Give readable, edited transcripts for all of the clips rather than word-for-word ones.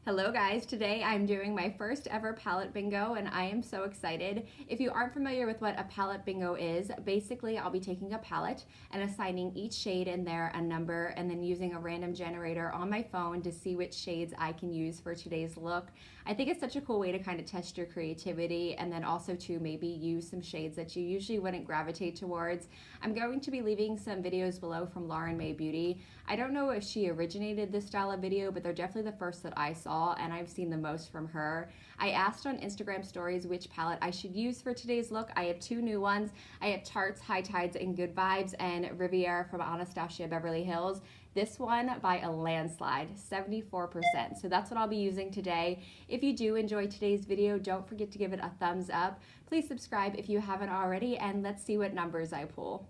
Hello guys, today I'm doing my first ever palette bingo and I am so excited. If you aren't familiar with what a palette bingo is, basically I'll be taking a palette and assigning each shade in there a number and then using a random generator on my phone to see which shades I can use for today's look. I think it's such a cool way to kind of test your creativity and then also to maybe use some shades that you usually wouldn't gravitate towards. I'm going to be leaving some videos below from Lauren May Beauty. I don't know if she originated this style of video, but they're definitely the first that I saw and I've seen the most from her. I asked on Instagram stories which palette I should use for today's look. I have two new ones. I have Tarte's High Tides and Good Vibes and Riviera from Anastasia Beverly Hills. This one by a landslide, 74%. So that's what I'll be using today. If you do enjoy today's video, don't forget to give it a thumbs up. Please subscribe if you haven't already, and let's see what numbers I pull.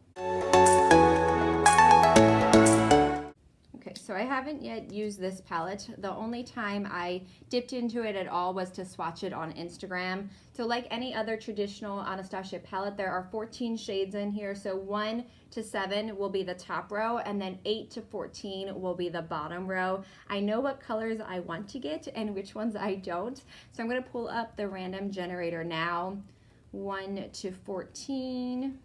Okay, so I haven't yet used this palette. The only time I dipped into it at all was to swatch it on Instagram. So like any other traditional Anastasia palette, there are 14 shades in here. So 1 to 7 will be the top row, and then 8 to 14 will be the bottom row. I know what colors I want to get and which ones I don't. So I'm gonna pull up the random generator now. 1 to 14.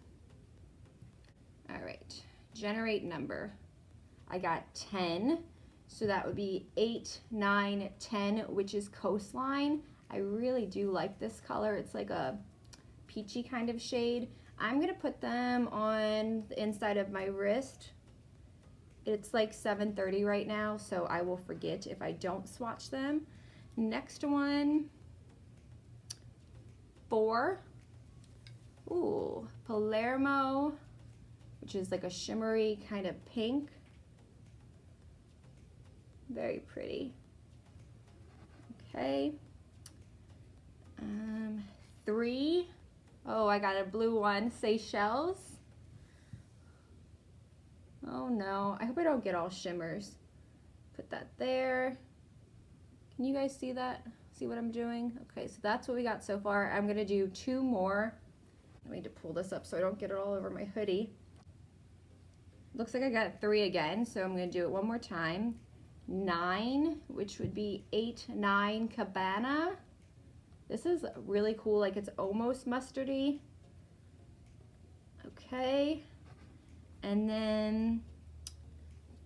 All right, generate number. I got 10, so that would be 8, 9, 10, which is Coastline. I really do like this color. It's like a peachy kind of shade. I'm gonna put them on the inside of my wrist. It's like 7:30 right now, so I will forget if I don't swatch them. Next one, 4. Ooh, Palermo, which is like a shimmery kind of pink. Very pretty. Okay. 3. Oh, I got a blue one. Seychelles. Oh no, I hope I don't get all shimmers. Put that there. Can you guys see that? See what I'm doing? Okay, so that's what we got so far. I'm gonna do 2 more. I need to pull this up so I don't get it all over my hoodie. Looks like I got 3 again, so I'm gonna do it one more time. 9, which would be 8, 9 Cabana. This is really cool, like it's almost mustardy. Okay, and then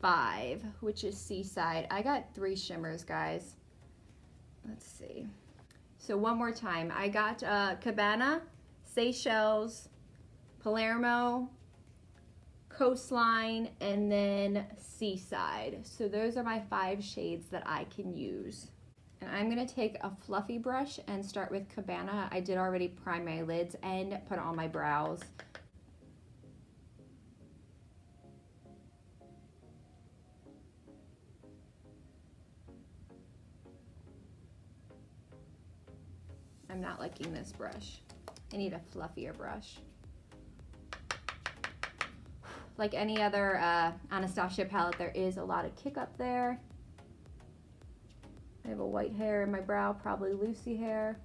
5, which is Seaside. I got 3 shimmers, guys. Let's see. So one more time, I got Cabana, Seychelles, Palermo, Coastline, and then Seaside. So those are my 5 shades that I can use. And I'm gonna take a fluffy brush and start with Cabana. I did already prime my lids and put on my brows. I'm not liking this brush. I need a fluffier brush. Like any other Anastasia palette, there is a lot of kick up there. I have a white hair in my brow, probably Lucy hair.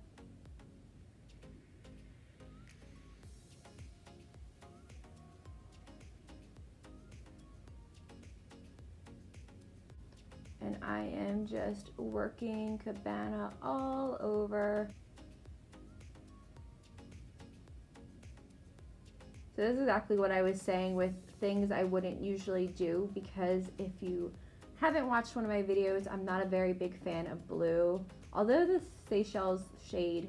And I am just working Cabana all over. So this is exactly what I was saying with things I wouldn't usually do, because if you haven't watched one of my videos, I'm not a very big fan of blue. Although the Seychelles shade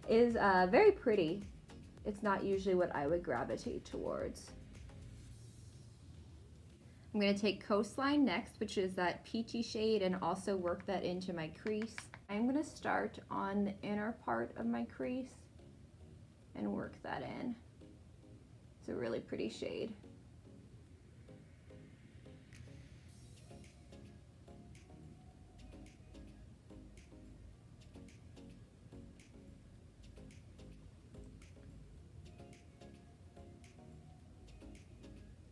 is very pretty, it's not usually what I would gravitate towards. I'm going to take Coastline next, which is that peachy shade, and also work that into my crease. I'm going to start on the inner part of my crease and work that in. It's a really pretty shade.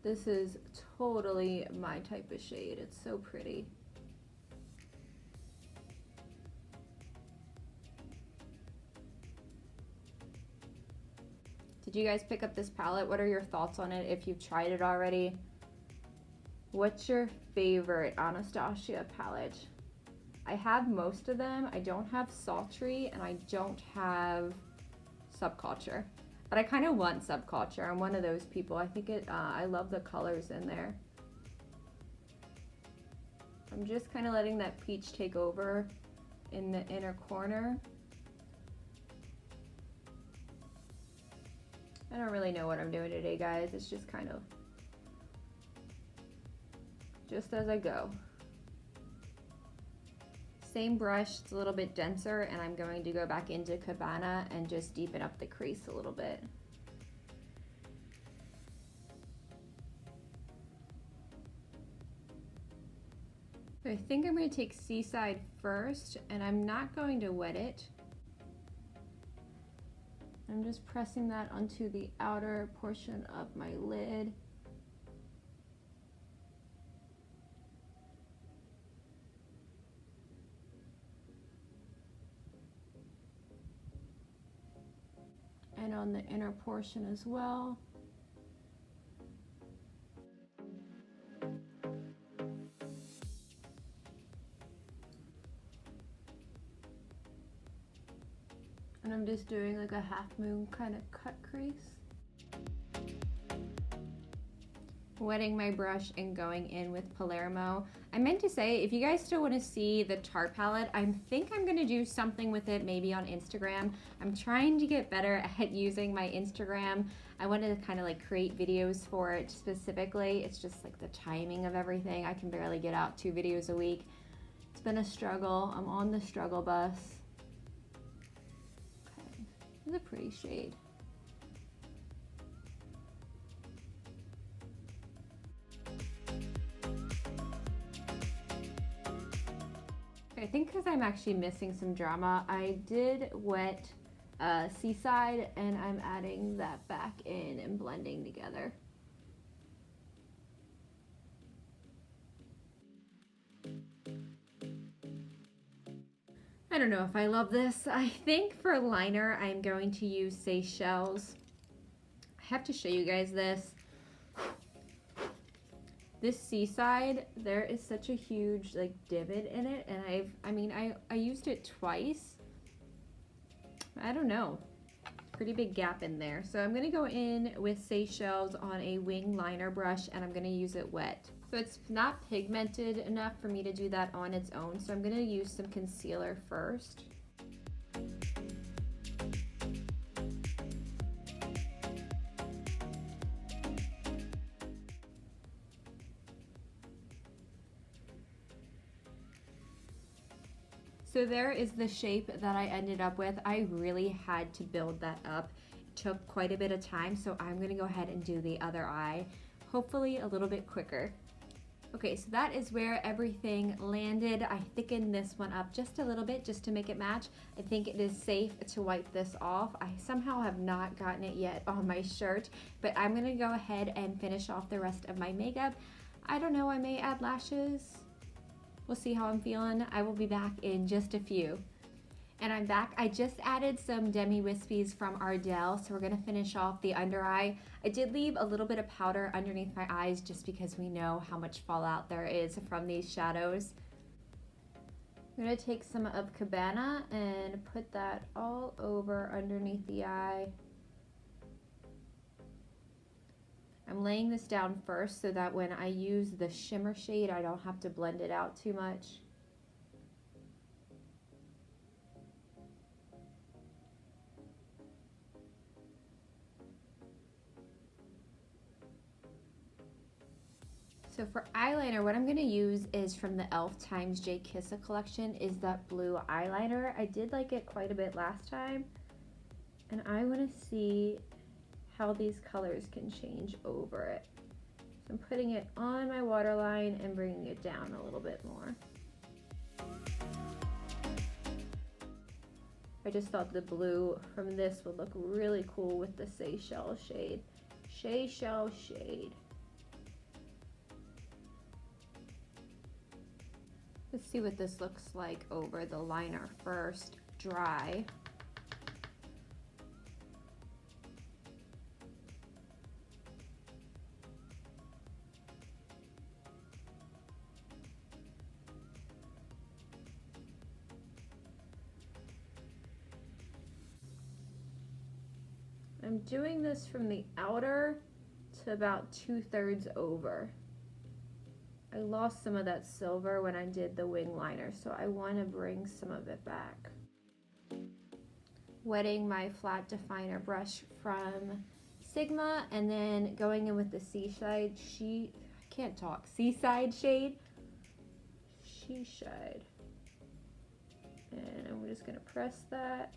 This is totally my type of shade. It's so pretty. Did you guys pick up this palette? What are your thoughts on it if you've tried it already? What's your favorite Anastasia palette? I have most of them. I don't have Sultry and I don't have Subculture. But I kind of want Subculture. I'm one of those people. I think I love the colors in there. I'm just kind of letting that peach take over in the inner corner. I don't really know what I'm doing today, guys. It's just kind of just as I go. Same brush, it's a little bit denser, and I'm going to go back into Cabana and just deepen up the crease a little bit. So I think I'm going to take Seaside first, and I'm not going to wet it. I'm just pressing that onto the outer portion of my lid. And on the inner portion as well. And I'm just doing like a half moon kind of cut crease. Wetting my brush and going in with Palermo. I meant to say, if you guys still want to see the Tarte palette, I think I'm going to do something with it maybe on Instagram. I'm trying to get better at using my Instagram. I wanted to kind of like create videos for it specifically. It's just like the timing of everything. I can barely get out 2 videos a week. It's been a struggle. I'm on the struggle bus. Okay, this is a pretty shade. I think because I'm actually missing some drama, I did wet Seaside, and I'm adding that back in and blending together. I don't know if I love this. I think for liner, I'm going to use Seychelles. I have to show you guys this. This Seaside, there is such a huge like divot in it, and I used it twice. I don't know, pretty big gap in there. So I'm gonna go in with Seychelles on a wing liner brush, and I'm gonna use it wet. So it's not pigmented enough for me to do that on its own, so I'm gonna use some concealer first. So there is the shape that I ended up with. I really had to build that up. It took quite a bit of time, so I'm gonna go ahead and do the other eye, hopefully a little bit quicker. Okay, so that is where everything landed. I thickened this one up just a little bit just to make it match. I think it is safe to wipe this off. I somehow have not gotten it yet on my shirt, but I'm gonna go ahead and finish off the rest of my makeup. I don't know, I may add lashes. We'll see how I'm feeling. I will be back in just a few. And I'm back. I just added some Demi Wispies from Ardell, so we're gonna finish off the under eye. I did leave a little bit of powder underneath my eyes just because we know how much fallout there is from these shadows. I'm gonna take some of Cabana and put that all over underneath the eye. I'm laying this down first so that when I use the shimmer shade, I don't have to blend it out too much. So for eyeliner, what I'm going to use is from the e.l.f. Times J Kissa collection, is that blue eyeliner. I did like it quite a bit last time, and I want to see how these colors can change over it. So I'm putting it on my waterline and bringing it down a little bit more. I just thought the blue from this would look really cool with the Seychelles shade. Seychelles shade. Let's see what this looks like over the liner first, dry. I'm doing this from the outer to about 2/3 over. I lost some of that silver when I did the wing liner, so I want to bring some of it back. Wetting my flat definer brush from Sigma, and then going in with the seaside shade. And I'm just gonna press that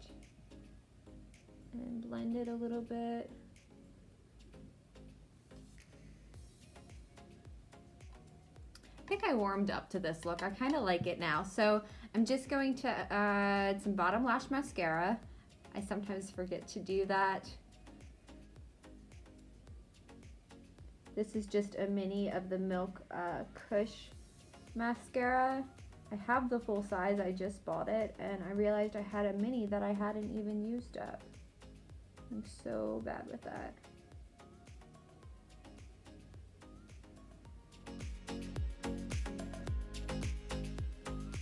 and blend it a little bit. I think I warmed up to this look. I kind of like it now. So I'm just going to add some bottom lash mascara. I sometimes forget to do that. This is just a mini of the Milk Kush mascara. I have the full size, I just bought it, and I realized I had a mini that I hadn't even used up. I'm so bad with that.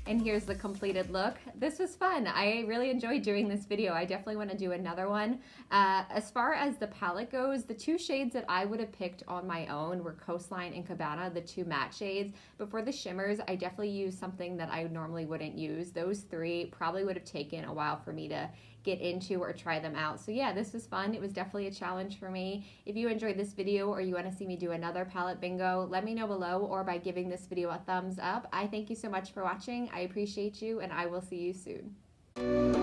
And here's the completed look. This was fun. I really enjoyed doing this video. I definitely want to do another one. As far as the palette goes, the two shades that I would have picked on my own were Coastline and Cabana, the two matte shades. But for the shimmers, I definitely used something that I normally wouldn't use. Those three probably would have taken a while for me to get into or try them out. So yeah, this was fun. It was definitely a challenge for me. If you enjoyed this video or you want to see me do another palette bingo, let me know below or by giving this video a thumbs up. I thank you so much for watching. I appreciate you, and I will see you soon.